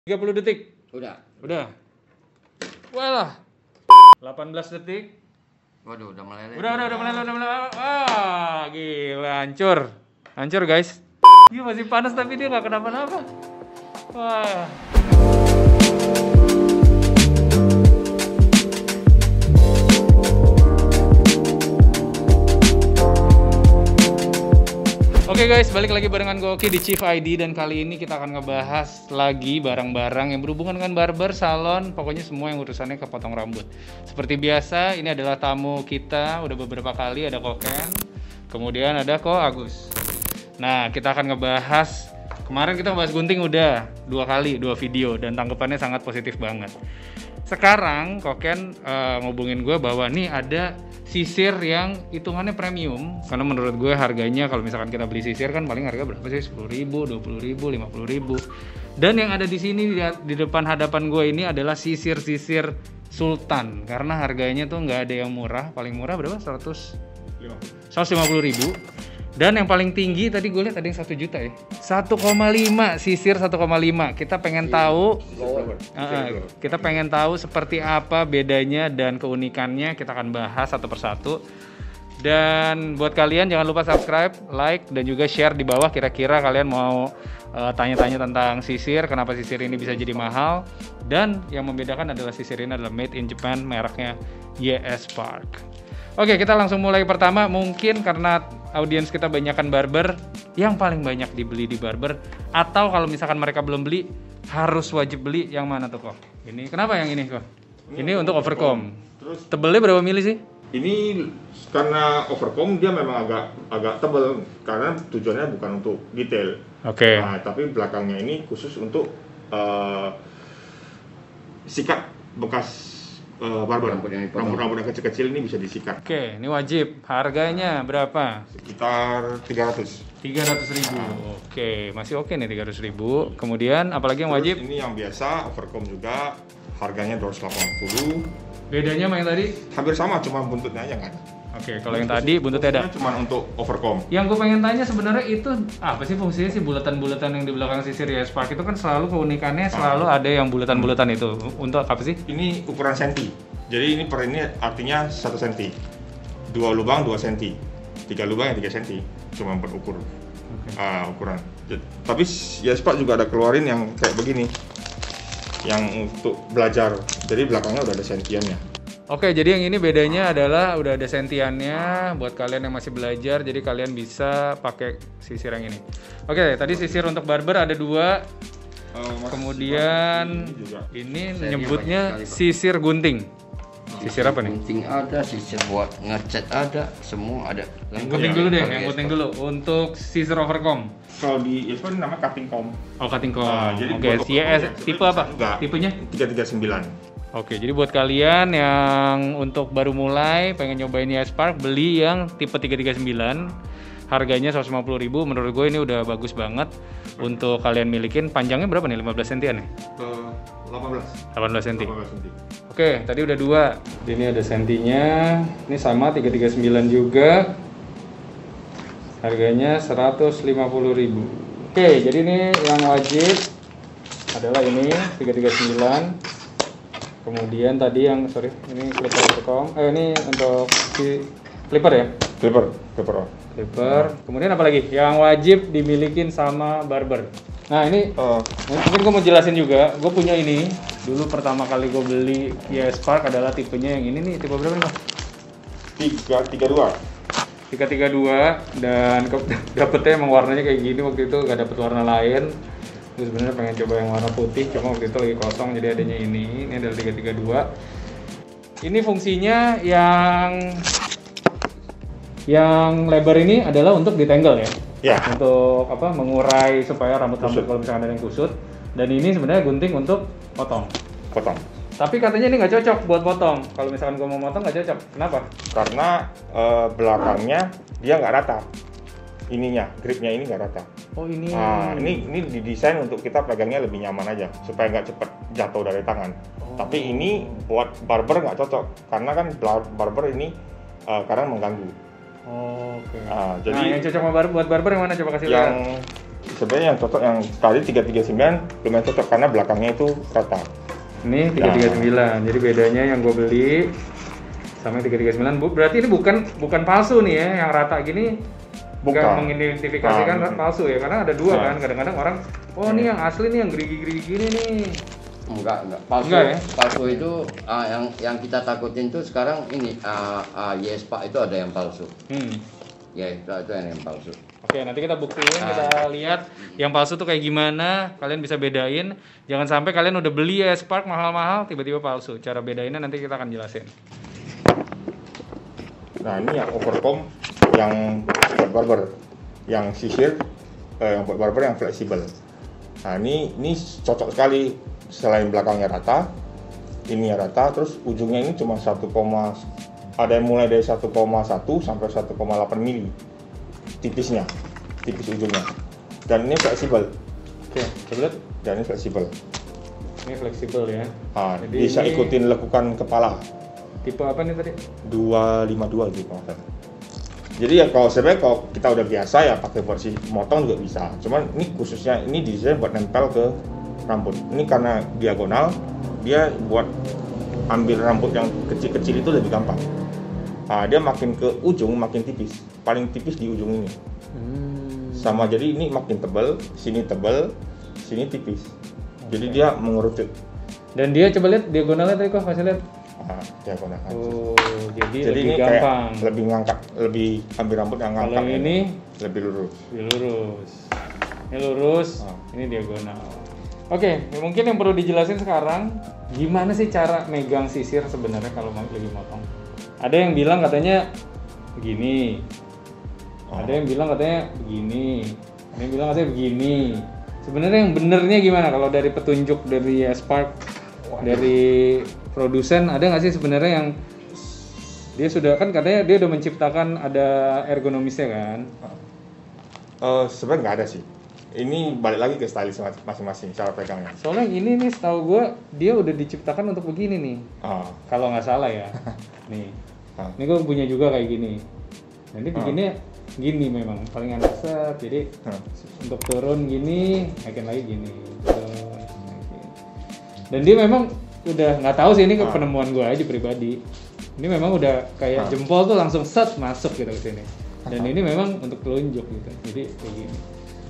30 detik. Udah. Udah. Walah. 18 detik. Waduh, udah meleleh. Udah meleleh. Wah, gila, hancur. Hancur, guys. Iya, masih panas tapi dia nggak kenapa-napa. Wah. Oke guys, balik lagi barengan Goki di Chief ID, dan kali ini kita akan ngebahas lagi barang-barang yang berhubungan dengan barber, salon, pokoknya semua yang urusannya ke potong rambut. Seperti biasa, ini adalah tamu kita, udah beberapa kali ada Koken, kemudian ada Ko Agus. Nah, kita akan ngebahas, kemarin kita ngebahas gunting udah 2 kali, 2 video, dan tanggapannya sangat positif banget. Sekarang Koken ngubungin gue bahwa nih ada sisir yang hitungannya premium, karena menurut gue harganya kalau misalkan kita beli sisir kan paling harga berapa sih? 10.000, 20.000, 50.000. Dan yang ada di sini di depan hadapan gue ini adalah sisir-sisir Sultan, karena harganya tuh nggak ada yang murah. Paling murah berapa? 150.000. Dan yang paling tinggi tadi gue lihat ada yang 1 juta ya. 1,5 sisir 1,5. Kita pengen tahu kita pengen tahu seperti apa bedanya dan keunikannya. Kita akan bahas satu persatu. Dan buat kalian jangan lupa subscribe, like, dan juga share di bawah kira-kira kalian mau tanya-tanya tentang sisir, kenapa sisir ini bisa jadi mahal. Dan yang membedakan adalah sisir ini adalah made in Japan, mereknya YS Park. Oke, kita langsung mulai. Pertama, mungkin karena audiens kita banyakkan barber, yang paling banyak dibeli di barber, atau kalau misalkan mereka belum beli, harus wajib beli, yang mana tuh kok? Ini kenapa yang ini kok? Ini untuk overcomb. Terus tebelnya berapa mili sih? Ini karena overcomb dia memang agak tebal, karena tujuannya bukan untuk detail. Oke. Nah, tapi belakangnya ini khusus untuk sikat bekas barber. Rambut-rambut yang kecil-kecil ini bisa disikat. Oke, ini wajib. Harganya berapa? Sekitar 300. 300.000. Oke, masih oke nih 300.000. Kemudian apalagi yang wajib? Ini yang biasa overcomb juga, harganya 280. Bedanya sama yang tadi? Hampir sama, cuma buntutnya aja nggak ada. Oke, kalau yang tadi buntutnya ada. Cuma untuk overcomb. Yang gue pengen tanya sebenarnya itu apa sih fungsinya sih bulatan-bulatan yang di belakang sisir YS Park itu? Kan selalu keunikannya selalu ada yang bulatan-bulatan itu. Untuk apa sih? Ini ukuran senti. Jadi ini per ini artinya 1 senti. 2 lubang 2 senti. 3 lubang 3 senti. Cuma berukur ukuran. Tapi YS Park juga ada keluarin yang kayak begini. Yang untuk belajar. Jadi belakangnya udah ada sentiannya. Oke, jadi yang ini bedanya adalah udah ada sentiannya buat kalian yang masih belajar, jadi kalian bisa pakai sisir yang ini. Oke, tadi sisir untuk barber ada 2. Kemudian ini menyebutnya sisir gunting. Sisir apa nih? Gunting ada, sisir buat ngecat ada, semua ada. Yang gunting dulu deh, yang gunting dulu. Untuk sisir overcomb. Kalau di YS Park namanya cutting comb. Oh, cutting comb. Jadi Oke, YS tipe apa? Enggak. Tipenya? 339. Oke, jadi buat kalian yang untuk baru mulai pengen nyobain YS Park, beli yang tipe 339. Harganya 150.000. Menurut gue ini udah bagus banget untuk kalian milikin. Panjangnya berapa nih? 15 sentian nih? 18 cm. Oke, tadi udah 2. Ini ada sentinya. Ini sama 339 juga. Harganya 150.000. Oke, jadi ini yang wajib adalah ini 339. Kemudian tadi yang ini clipper overcomb. Ini untuk si clipper ya? Clipper. Kemudian apa lagi? Yang wajib dimilikin sama barber. Nah, ini mungkin gue mau jelasin juga. Gue punya ini. Dulu pertama kali gue beli YS Park adalah tipenya yang ini nih. Tipe berapa nih, Bang? 332. Dan dapetnya emang warnanya kayak gini waktu itu, gak dapet warna lain. Terus sebenarnya pengen coba yang warna putih, cuma waktu itu lagi kosong, jadi adanya ini adalah 332. Ini fungsinya yang lebar ini adalah untuk detangle ya? Ya. Untuk apa? Mengurai supaya rambut-rambut kalau misalkan ada yang kusut. Dan ini sebenarnya gunting untuk potong. Tapi katanya ini nggak cocok buat potong. Kalau misalkan gue mau potong nggak cocok. Kenapa? Karena belakangnya dia nggak rata. Gripnya ini nggak rata. Oh, ini. Nah, ini didesain untuk kita pegangnya lebih nyaman aja, supaya nggak cepet jatuh dari tangan. Tapi ini buat barber nggak cocok, karena kan barber ini kadang mengganggu. Oke. Jadi yang cocok buat barber yang mana, coba kasih lihat. sebenarnya yang cocok yang tadi 339 lumayan cocok karena belakangnya itu rata. Ini 339. Jadi bedanya yang gue beli sama yang 339. Berarti ini bukan palsu nih ya, yang rata gini. Bukan mengidentifikasikan palsu ya, karena ada dua kan. Kadang-kadang orang, oh ini yang asli nih, yang gerigi-gerigi gini nih. Enggak. Palsu, enggak, ya? Palsu itu yang kita takutin tuh sekarang ini Yespark itu ada yang palsu. Ya itu ada yang palsu. Oke, nanti kita buktiin, kita lihat yang palsu tuh kayak gimana. Kalian bisa bedain. Jangan sampai kalian udah beli Yespark mahal-mahal, tiba-tiba palsu. Cara bedainnya nanti kita akan jelasin. Nah ini yang overcomb yang buat barber, yang sisir, yang buat barber yang fleksibel. Nah ini cocok sekali. Selain belakangnya rata, ini rata, terus ujungnya ini cuma ada yang mulai dari 1,1 sampai 1,8 mili tipis ujungnya. Dan ini fleksibel. Oke, coba lihat. Dan ini fleksibel. Ini fleksibel ya. Nah, jadi bisa ini ikutin lekukan kepala. Tipe apa nih tadi? 252 gitu kan. Jadi ya kalau kita udah biasa ya pakai buat motong juga bisa. Cuman ini khususnya ini desain buat nempel ke rambut. Ini karena diagonal, dia buat ambil rambut yang kecil-kecil itu lebih gampang. Nah, dia makin ke ujung makin tipis. Paling tipis di ujung ini. Sama jadi ini makin tebal, sini tipis. Jadi dia mengerucut. Dan dia coba lihat diagonalnya tadi kok kasih lihat. Diagonal. Oh, jadi lebih ini gampang. Kayak lebih ngangkat, lebih ambil rambut yang ngangkat. Kalau ini lebih lurus. Ini lurus, ini diagonal. Oke, mungkin yang perlu dijelasin sekarang, gimana sih cara megang sisir sebenarnya kalau lagi motong? Ada yang bilang katanya begini, ada yang bilang katanya begini, ada yang bilang katanya begini. Sebenarnya yang benernya gimana kalau dari petunjuk dari Yespark, dari produsen, ada nggak sih sebenarnya yang dia sudah kan katanya dia udah menciptakan ada ergonomisnya kan? Sebenarnya nggak ada sih. Ini balik lagi ke stylist masing-masing cara pegangnya. Soalnya ini nih setahu gue dia udah diciptakan untuk begini nih. Kalau nggak salah ya. Nih. Ini gue punya juga kayak gini. Nanti bikinnya gini memang paling enak set. Jadi untuk turun gini, naikin lagi gini. Dan dia memang udah nggak tahu sih ini penemuan gue aja pribadi. Ini memang udah kayak jempol tuh langsung set masuk gitu ke sini. Dan ini memang untuk telunjuk gitu. Jadi kayak gini.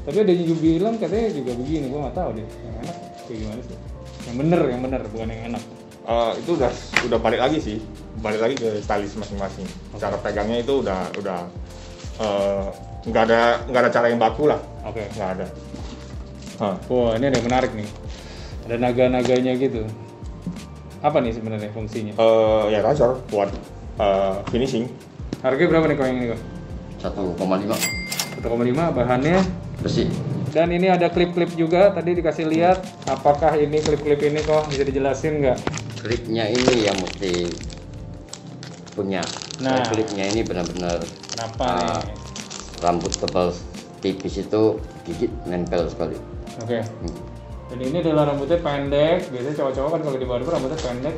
Tapi ada juga bilang katanya juga begini, gue nggak tahu deh. Yang enak kayak gimana sih? Yang bener bukan yang enak. Itu udah balik lagi sih, balik lagi ke stylist masing-masing. Cara pegangnya itu udah nggak ada cara yang baku lah. Nggak ada. Wah, ini ada yang menarik nih. Ada naga-naganya gitu. Apa nih sebenarnya fungsinya? Ya razor buat finishing. Harganya berapa nih kau yang ini kok? 1,5. 1,5 bahannya besi. Dan ini ada klip-klip juga tadi dikasih lihat. Apakah ini klip-klip ini kok bisa dijelasin nggak? Klipnya ini yang mesti punya. Nah, klipnya ini benar-benar kenapa nih? Rambut tebal tipis itu gigit nempel sekali. Oke. Dan ini adalah rambutnya pendek. Biasanya cowok-cowok kan kalau di barber rambutnya pendek,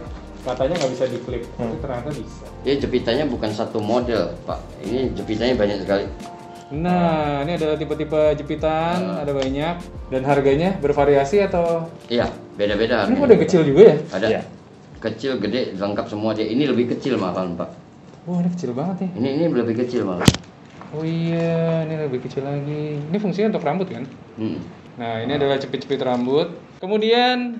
katanya nggak bisa diklip. Tapi ternyata bisa. Ya jepitannya bukan satu model, Pak. Ini jepitannya banyak sekali. Nah, ini adalah tipe-tipe jepitan, ada banyak. Dan harganya bervariasi atau? Iya, beda-beda. Ini udah kecil juga ya? Ada. Ya. Kecil, gede, lengkap semua dia. Ini lebih kecil malahan, Pak. Wah, ini kecil banget nih. Ini lebih kecil malah. Oh iya, ini lebih kecil lagi. Ini fungsinya untuk rambut kan? Nah, ini adalah jepit-jepit rambut. Kemudian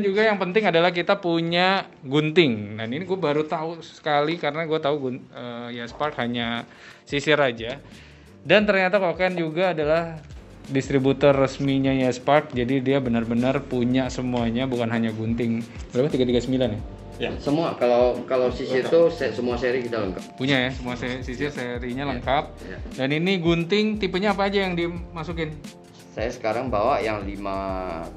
juga yang penting adalah kita punya gunting. Nah, ini gue baru tahu sekali karena gue tahu Yespark hanya sisir aja. Dan ternyata Koken juga adalah distributor resminya Yespark, jadi dia benar-benar punya semuanya, bukan hanya gunting. Berapa? 339 ya? Ya. Semua kalau sisir itu semua seri kita lengkap. Punya ya, semua sisir serinya lengkap. Ya. Dan ini gunting tipenya apa aja yang dimasukin? Saya sekarang bawa yang 5,5,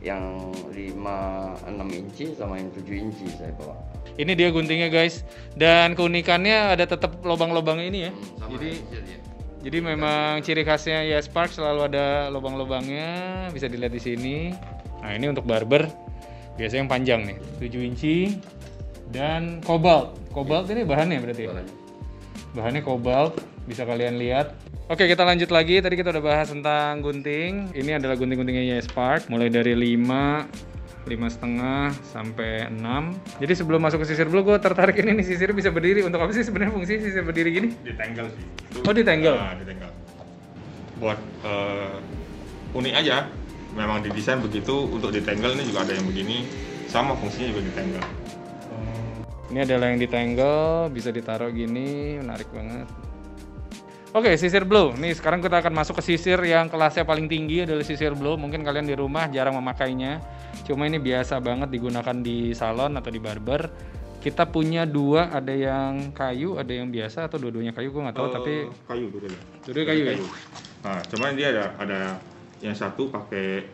yang 5,6 inci sama yang 7 inci saya bawa. Ini dia guntingnya guys. Dan keunikannya ada tetap lubang-lubangnya ini ya. Jadi memang ciri khasnya Yespark selalu ada lubang-lubangnya, bisa dilihat di sini. Nah, ini untuk barber biasanya yang panjang nih, 7 inci dan cobalt. Cobalt ini bahannya berarti ya? Bahannya kobalt, bisa kalian lihat. Oke, kita lanjut lagi. Tadi kita udah bahas tentang gunting. Ini adalah gunting-guntingnya YesPark, mulai dari 5,5 sampai 6. Jadi sebelum masuk ke sisir blow, gue tertarik ini nih, sisir bisa berdiri. Untuk apa sih sebenarnya fungsi sisir berdiri gini? Ditangle sih. Oh, ditangle? Ditangle. Buat unik aja. Memang didesain begitu untuk ditangle. Ini juga ada yang begini. Sama fungsinya juga ditangle. Ini adalah yang ditangle, bisa ditaruh gini, menarik banget. Oke, sisir blow. Nih sekarang kita akan masuk ke sisir yang kelasnya paling tinggi, adalah sisir blow. Mungkin kalian di rumah jarang memakainya. Cuma ini biasa banget digunakan di salon atau di barber. Kita punya dua, ada yang kayu, ada yang biasa, atau dua-duanya kayu, gue nggak tahu. Tapi kayu dulu. dua-duanya kayu ya. Nah, cuman dia ada yang satu pakai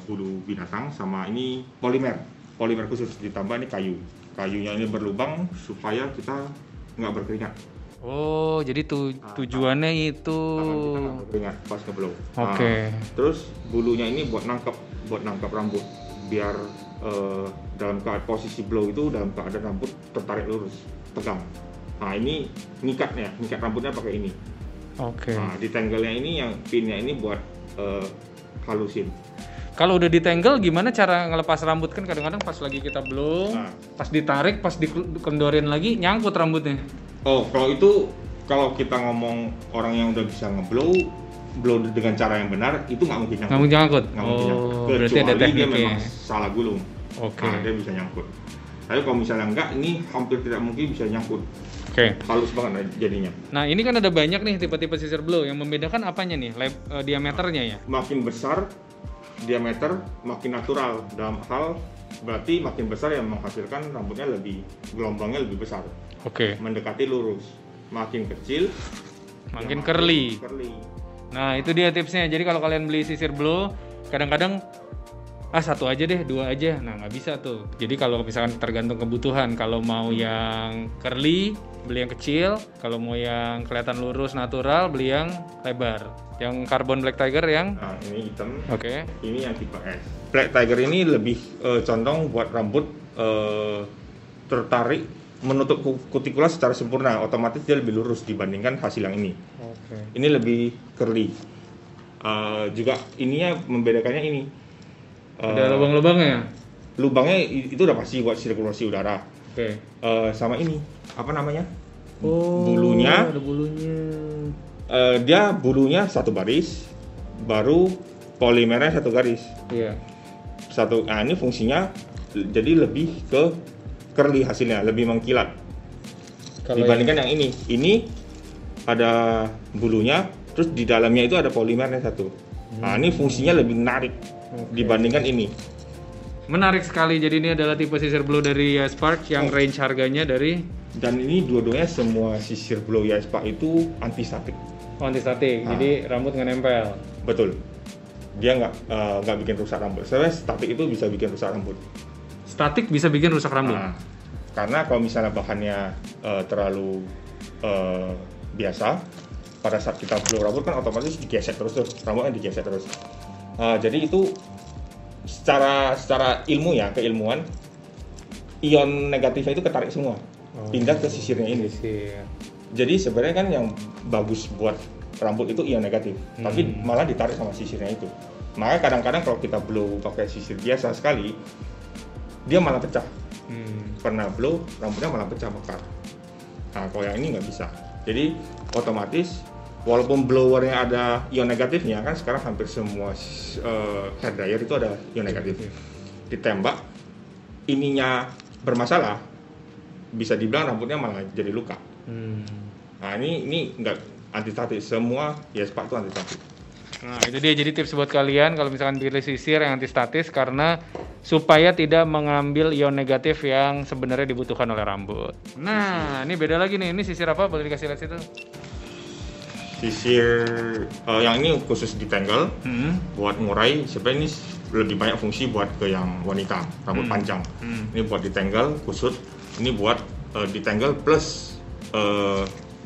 bulu binatang, sama ini polimer khusus, ditambah ini kayu. Kayunya ini berlubang supaya kita nggak berkeringat. Oh, jadi tujuannya itu. Tangan kita nggak berkeringat pas ngeblow. Oke. Terus bulunya ini buat nangkap rambut, biar dalam posisi blow itu dalam keadaan rambut tertarik lurus, tegang. Nah, ini ngikat rambutnya pakai ini. Oke. Nah, ditangle-nya ini, yang pinnya ini buat halusin. Kalau udah ditangle, gimana cara ngelepas rambut? Kan kadang-kadang pas lagi kita blow, pas ditarik, pas dikendorin lagi, nyangkut rambutnya. Oh, kalau kita ngomong orang yang udah bisa blow dengan cara yang benar, itu nggak mungkin nyangkut. Nggak mungkin nyangkut? Berarti ada Kecuali dia tekniknya. memang salah gulung. Oke. Nah, dia bisa nyangkut. Tapi kalau misalnya enggak, ini hampir tidak mungkin bisa nyangkut. Oke. Halus banget jadinya. Nah, ini kan ada banyak nih tipe-tipe sisir blow. Yang membedakan apanya nih? Diameternya ya? Makin besar diameter, makin natural. Dalam hal berarti makin besar yang menghasilkan rambutnya gelombangnya lebih besar. Oke. Mendekati lurus. Makin kecil, Makin curly. Nah, itu dia tipsnya. Jadi kalau kalian beli sisir blow, kadang-kadang satu aja deh, dua aja. Nah, nggak bisa tuh. Jadi kalau misalkan tergantung kebutuhan. Kalau mau yang curly, beli yang kecil. Kalau mau yang kelihatan lurus natural, beli yang lebar. Yang Carbon Black Tiger yang? Nah, ini hitam. Oke. Ini yang tipe S. Black Tiger ini lebih condong buat rambut tertarik menutup kutikula secara sempurna. Otomatis dia lebih lurus dibandingkan hasil yang ini. Oke. Ini lebih curly. Juga ininya membedakannya ini. Ada lubang-lubangnya? Lubangnya itu udah pasti buat sirkulasi udara. Oke. Sama ini, apa namanya? Oh, bulunya. ada bulunya. Dia bulunya satu baris, baru polimernya satu garis. Iya. Nah, ini fungsinya jadi lebih ke curly hasilnya, lebih mengkilat. Dibandingkan yang ini. Ini ada bulunya, terus di dalamnya itu ada polimernya satu. Nah, ini fungsinya lebih menarik dibandingkan ini. Menarik sekali. Jadi ini adalah tipe sisir blow dari YesPark yang range harganya dari. Dan ini dua-duanya semua sisir blow YesPark itu anti statik. Anti statik. Jadi rambut nggak nempel. Betul. Dia nggak bikin rusak rambut. Sebenarnya statik itu bisa bikin rusak rambut. Statik bisa bikin rusak rambut. Nah, karena kalau misalnya bahannya terlalu biasa, pada saat kita blow rambut kan otomatis digesek terus tuh, rambutnya digesek terus. Jadi itu secara ilmu ya, keilmuan, ion negatifnya itu ketarik semua, pindah ke sisirnya ini. Jadi sebenarnya kan yang bagus buat rambut itu ion negatif, tapi malah ditarik sama sisirnya itu. Makanya kadang-kadang kalau kita blow pakai sisir biasa sekali, dia malah pecah. Pernah blow, rambutnya malah pecah mekar. Nah, kalau yang ini nggak bisa. Jadi otomatis walaupun blowernya ada ion negatifnya, kan sekarang hampir semua hair dryer itu ada ion negatif. Ditembak, ininya bermasalah, bisa dibilang rambutnya malah jadi luka. Nah, ini nggak anti statik, semua YesPark itu anti statik. Nah, itu dia jadi tips buat kalian kalau misalkan pilih sisir yang anti statis, karena supaya tidak mengambil ion negatif yang sebenarnya dibutuhkan oleh rambut. Nah, ini beda lagi nih. Ini sisir apa? Boleh dikasih lihat situ? Sisir yang ini khusus ditangle, buat ngurai. Sebenarnya ini lebih banyak fungsi buat ke yang wanita, rambut panjang. Ini buat ditangle khusus. Ini buat ditangle plus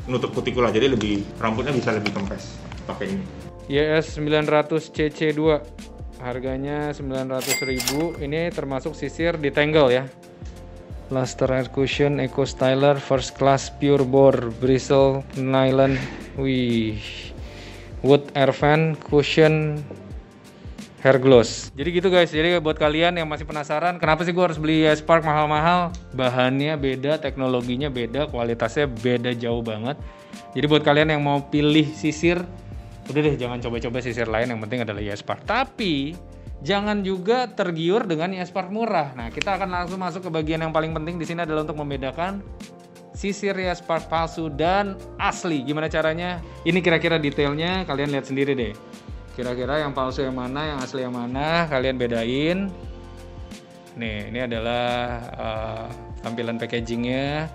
nutup kutikula, jadi rambutnya bisa lebih kempes pakai ini. YS 900 CC2, harganya 900.000. Ini termasuk sisir ditangle ya? Luster Air Cushion Eco Styler First Class Pure Bore Bristle Nylon. Wih. Wood Air Fan Cushion Hair Gloss. Jadi gitu guys. Jadi buat kalian yang masih penasaran kenapa sih gue harus beli YesPark mahal-mahal, bahannya beda, teknologinya beda, kualitasnya beda jauh banget. Jadi buat kalian yang mau pilih sisir, udah deh jangan coba-coba sisir lain, yang penting adalah YesPark. Tapi jangan juga tergiur dengan YesPark murah. Nah, kita akan langsung masuk ke bagian yang paling penting di sini adalah untuk membedakan sisir YesPark palsu dan asli. Gimana caranya? Ini kira-kira detailnya kalian lihat sendiri deh. Kira-kira yang palsu yang mana, yang asli yang mana, kalian bedain. Nih, ini adalah tampilan packagingnya.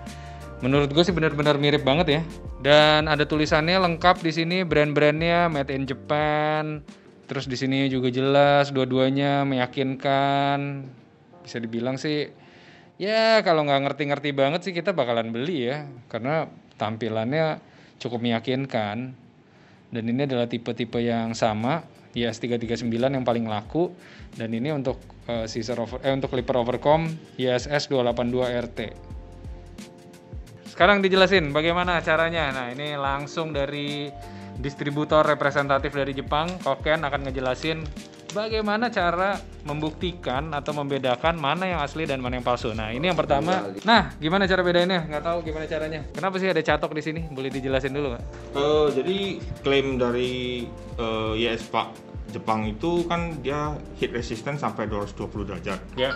Menurut gue sih benar-benar mirip banget ya. Dan ada tulisannya lengkap di sini, brand-brandnya made in Japan. Terus di sini juga jelas, dua-duanya meyakinkan. Bisa dibilang sih, ya kalau nggak ngerti-ngerti banget sih kita bakalan beli ya, karena tampilannya cukup meyakinkan. Dan ini adalah tipe-tipe yang sama, YS339 yang paling laku. Dan ini untuk untuk clipper overcomb YSS 282 RT. Sekarang dijelasin bagaimana caranya. Nah, ini langsung dari distributor representatif dari Jepang, Koken, akan ngejelasin bagaimana cara membuktikan atau membedakan mana yang asli dan mana yang palsu. Nah, ini yang pertama. Nah, gimana cara bedainnya? Nggak tahu gimana caranya. Kenapa sih ada catok di sini? Boleh dijelasin dulu nggak? Jadi klaim dari YesPark Jepang itu kan dia heat resistant sampai 220 derajat. Ya.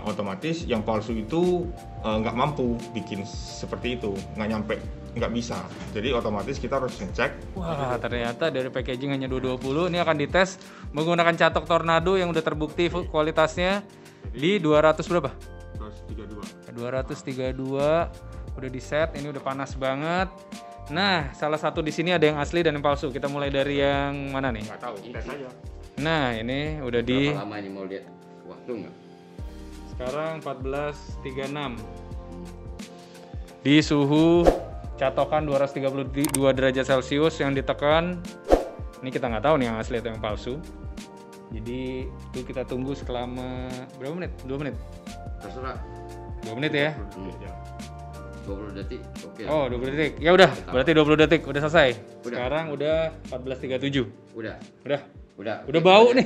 Otomatis yang palsu itu nggak mampu bikin seperti itu, nggak bisa. Jadi otomatis kita harus ngecek. Wah, ternyata dari packaging hanya 220. Ini akan dites menggunakan catok Tornado yang udah terbukti kualitasnya di 200 berapa? 232. Udah di set, ini udah panas banget. Nah, salah satu di sini ada yang asli dan yang palsu. Kita mulai dari yang mana nih? Nggak tahu, tes aja. Nah, ini udah di. Berapa lama ini mau lihat waktu nggak? Sekarang 14.36 di suhu catokan 232 derajat Celcius yang ditekan. Ini kita nggak tahu nih yang asli atau yang palsu. Jadi itu kita tunggu selama berapa menit? 2 menit? Terserah. 2 menit ya? 20 detik. Oke. Oh, 20 detik. Ya udah, berarti 20 detik udah selesai. Udah. Sekarang udah 14.37. Udah. Udah bau nih.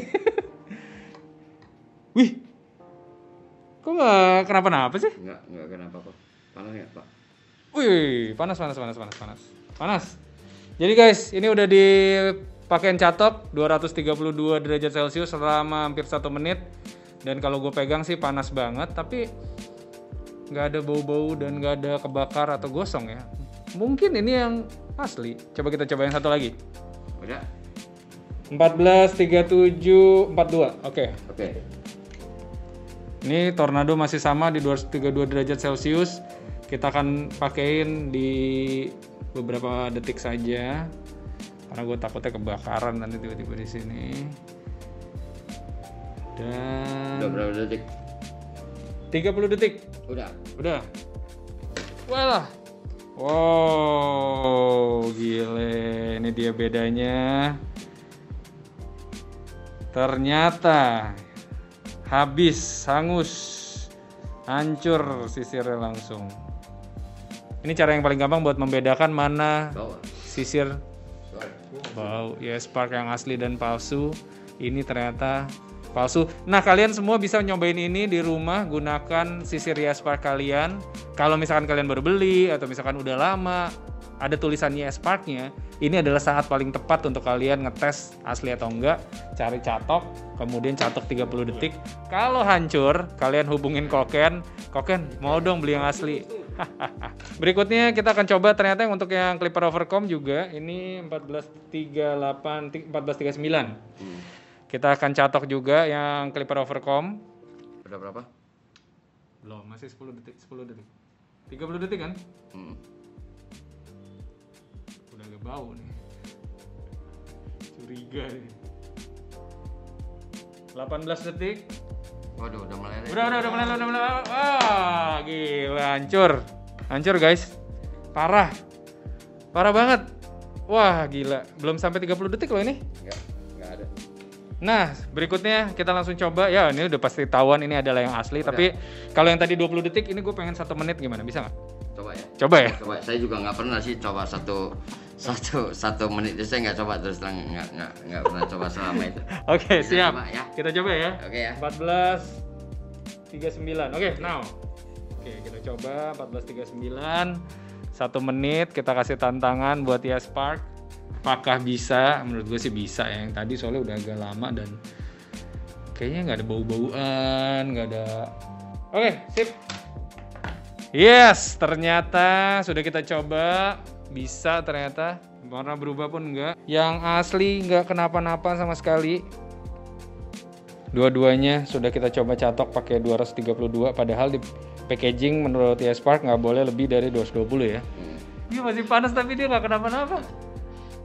Wih. Kok nggak kenapa-napa sih? Nggak kenapa kok. Panas nggak, Pak? Wih, panas. Jadi guys, ini udah dipakein catok 232 derajat Celcius selama hampir 1 menit. Dan kalau gue pegang sih panas banget, tapi nggak ada bau-bau dan nggak ada kebakar atau gosong ya. Mungkin ini yang asli. Coba kita coba yang satu lagi. Udah. 14.37.42. Oke. Ini Tornado masih sama di 232 derajat Celcius. Kita akan pakein di beberapa detik saja, karena gue takutnya kebakaran nanti tiba-tiba di sini. Dan Udah berapa detik? 30 detik. Udah. Walah. Wow, gile. Ini dia bedanya. Ternyata habis, hangus, hancur sisirnya langsung. Ini cara yang paling gampang buat membedakan mana sisir bau YesPark yang asli dan palsu. Ini ternyata palsu. Nah, kalian semua bisa nyobain ini di rumah, gunakan sisir YesPark kalian. Kalau misalkan kalian baru beli atau misalkan udah lama ada tulisan YesPark-nya, ini adalah saat paling tepat untuk kalian ngetes asli atau enggak. Cari catok, kemudian catok 30 detik. Kalau hancur, kalian hubungin Koken. Koken, mau dong beli yang asli. Berikutnya kita akan coba ternyata yang untuk yang clipper overcomb juga. Ini 1439. Kita akan catok juga yang clipper overcomb. Udah berapa? Belum, masih 10 detik. 30 detik kan? Udah agak bau nih. Curiga nih. 18 detik. Waduh, udah meleleh. Udah meleleh. Wah, gila, hancur guys. Parah banget. Wah, gila. Belum sampai 30 detik loh ini. Enggak ada. Nah, berikutnya kita langsung coba. Ya, ini udah pasti tahuan ini adalah yang asli. Udah. Tapi kalau yang tadi 20 detik, ini gue pengen 1 menit gimana? Bisa nggak? Coba ya. Coba ya. Coba. Saya juga nggak pernah sih coba satu menit itu saya nggak coba terus terang nggak pernah coba selama itu. Oke, siap. Coba, ya. Kita coba ya. Oke ya. 14.39. Oke, now. Oke, kita coba 14.39. 1 menit kita kasih tantangan buat YesPark. Apakah bisa? Menurut gue sih bisa ya. Yang tadi soalnya udah agak lama dan kayaknya nggak ada bau-bauan, nggak ada. Oke, sip. Yes, ternyata sudah kita coba. Bisa ternyata. Warna berubah pun enggak. Yang asli nggak kenapa-napa sama sekali. Dua-duanya sudah kita coba catok pakai 232. Padahal di packaging menurut YesPark nggak boleh lebih dari 220 ya. Dia masih panas tapi dia nggak kenapa-napa.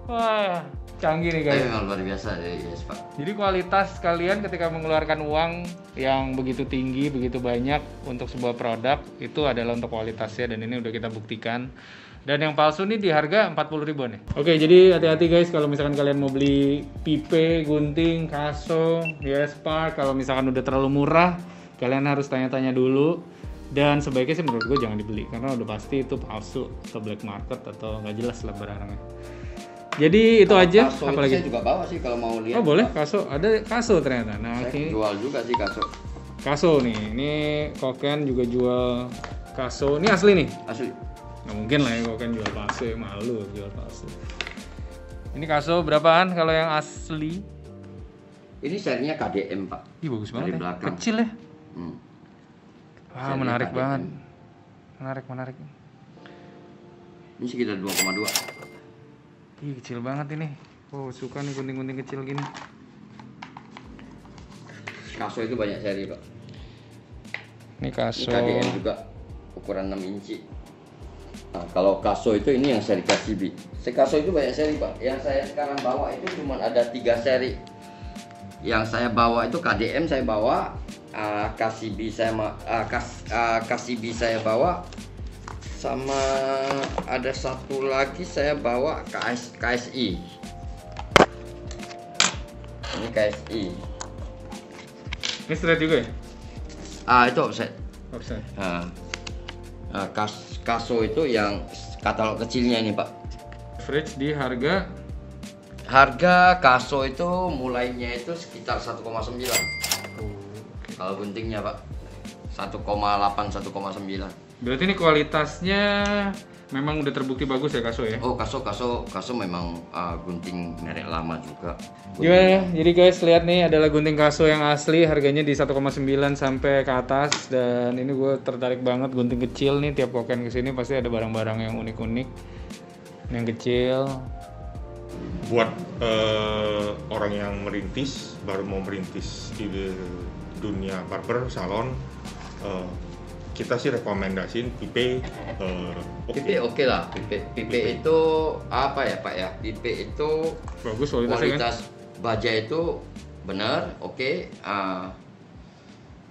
Wah, canggih nih guys. Memang luar biasa ya YesPark. Jadi kualitas kalian ketika mengeluarkan uang yang begitu tinggi, begitu banyak untuk sebuah produk itu adalah untuk kualitasnya dan ini udah kita buktikan. Dan yang palsu nih di harga 40 ribuan ya. Oke, jadi hati-hati guys kalau misalkan kalian mau beli pipe, gunting, kaso, YesPark, kalau misalkan udah terlalu murah, kalian harus tanya-tanya dulu. Dan sebaiknya sih menurut gue jangan dibeli karena udah pasti itu palsu atau black market atau nggak jelas lah barangnya. Jadi itu aja. Kaso apalagi saya juga bawa sih kalau mau lihat. Oh boleh kaso, ada kaso ternyata. Nah Saya ini jual juga sih kaso. kaso nih, ini Koken juga jual kaso. Ini asli nih. Asli. Nggak mungkin lah ya Koken jual palsu ya, malu jual palsu. Ini kaso berapaan kalau yang asli? Ini serinya KDM Pak. Ih bagus banget Dari ya. belakang. Kecil ya. Wah Serinya menarik KDM. banget. Menarik. Ini sekitar 2,2. Ih kecil banget ini. Oh suka nih gunting-gunting kecil gini. Kaso itu banyak seri Pak. Ini kaso. Ini KDM juga ukuran 6 inci. Nah, kalau kaso itu ini yang seri KCB. Kaso itu banyak seri Pak. Yang saya sekarang bawa itu cuma ada 3 seri. Yang saya bawa itu KDM saya bawa, KCB saya bawa, sama ada satu lagi saya bawa KSI. Ini KSI. Ini straight juga ya? Itu offset. Offset. Kaso itu yang katalog kecilnya ini Pak. Average di harga Kaso itu mulainya itu sekitar 1,9. Kalau guntingnya Pak 1,8 1,9. Berarti ini kualitasnya memang udah terbukti bagus ya kaso ya? Oh kaso memang gunting merek lama juga. Gimana? Jadi guys lihat nih adalah gunting kaso yang asli, harganya di 1,9 sampai ke atas. Dan ini gue tertarik banget, gunting kecil nih, tiap Koken kesini pasti ada barang-barang yang unik-unik. Yang kecil. Buat orang yang merintis, baru mau merintis di dunia barber salon, kita sih rekomendasiin pipe. Pipe oke lah, pipe itu apa ya Pak ya? Pipe itu Bagus kualitas baja itu benar, oke.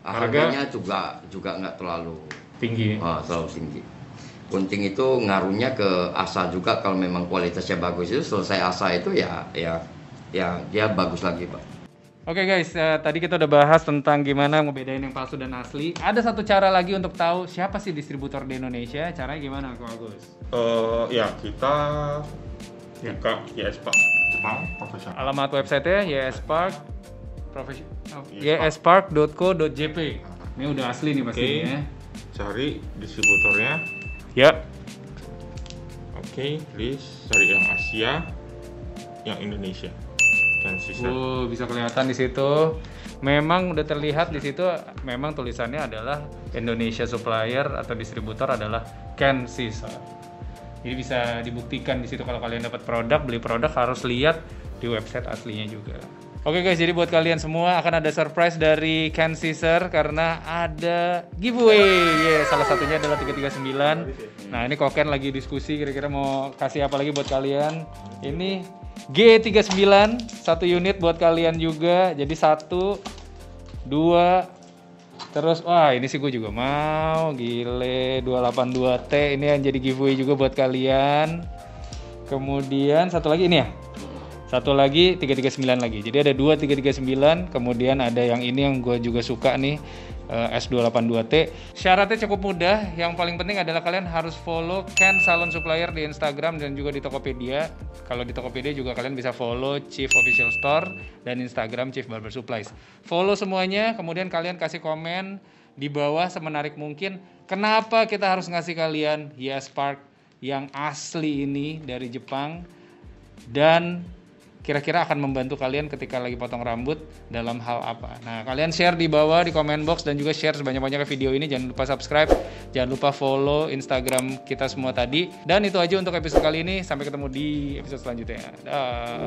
Harganya juga nggak terlalu tinggi. Terlalu tinggi. Gunting itu ngaruhnya ke asa juga, kalau memang kualitasnya bagus itu selesai asa itu ya dia bagus lagi Pak. Oke guys, tadi kita udah bahas tentang gimana ngebedain yang palsu dan asli. Ada satu cara lagi untuk tahu siapa sih distributor di Indonesia. Caranya gimana Ko Agus? Ya kita buka YesPark Jepang profesional. Alamat websitenya YesPark YesPark.co.jp. Ini udah asli nih pastinya. Cari distributornya. Ya. Oke, list cari yang Asia, yang Indonesia. Bisa kelihatan di situ. Memang udah terlihat di situ. Memang tulisannya adalah Indonesia supplier atau distributor adalah Ken Caesar. Jadi bisa dibuktikan di situ kalau kalian dapat produk, beli produk harus lihat di website aslinya juga. Oke guys, jadi buat kalian semua akan ada surprise dari Ken Caesar karena ada giveaway. Salah satunya adalah 339. Nah, ini Koken lagi diskusi kira-kira mau kasih apa lagi buat kalian. Ini G39, 1 unit buat kalian juga. Jadi 1, 2, terus wah ini sih gue juga mau. Gile, 282T ini yang jadi giveaway juga buat kalian. Kemudian satu lagi ini ya. Satu lagi 339 lagi. Jadi ada 2 339, kemudian ada yang ini yang gue juga suka nih, S282T. Syaratnya cukup mudah, yang paling penting adalah kalian harus follow Ken Salon Supplier di Instagram dan juga di Tokopedia. Kalau di Tokopedia juga kalian bisa follow Chief Official Store dan Instagram Chief Barber Supplies. Follow semuanya, kemudian kalian kasih komen di bawah semenarik mungkin. Kenapa kita harus ngasih kalian Hias Park yang asli ini dari Jepang, dan kira-kira akan membantu kalian ketika lagi potong rambut dalam hal apa. Nah, kalian share di bawah di comment box dan juga share sebanyak-banyaknya video ini. Jangan lupa subscribe, jangan lupa follow Instagram kita semua tadi. Dan itu aja untuk episode kali ini. Sampai ketemu di episode selanjutnya. Dah.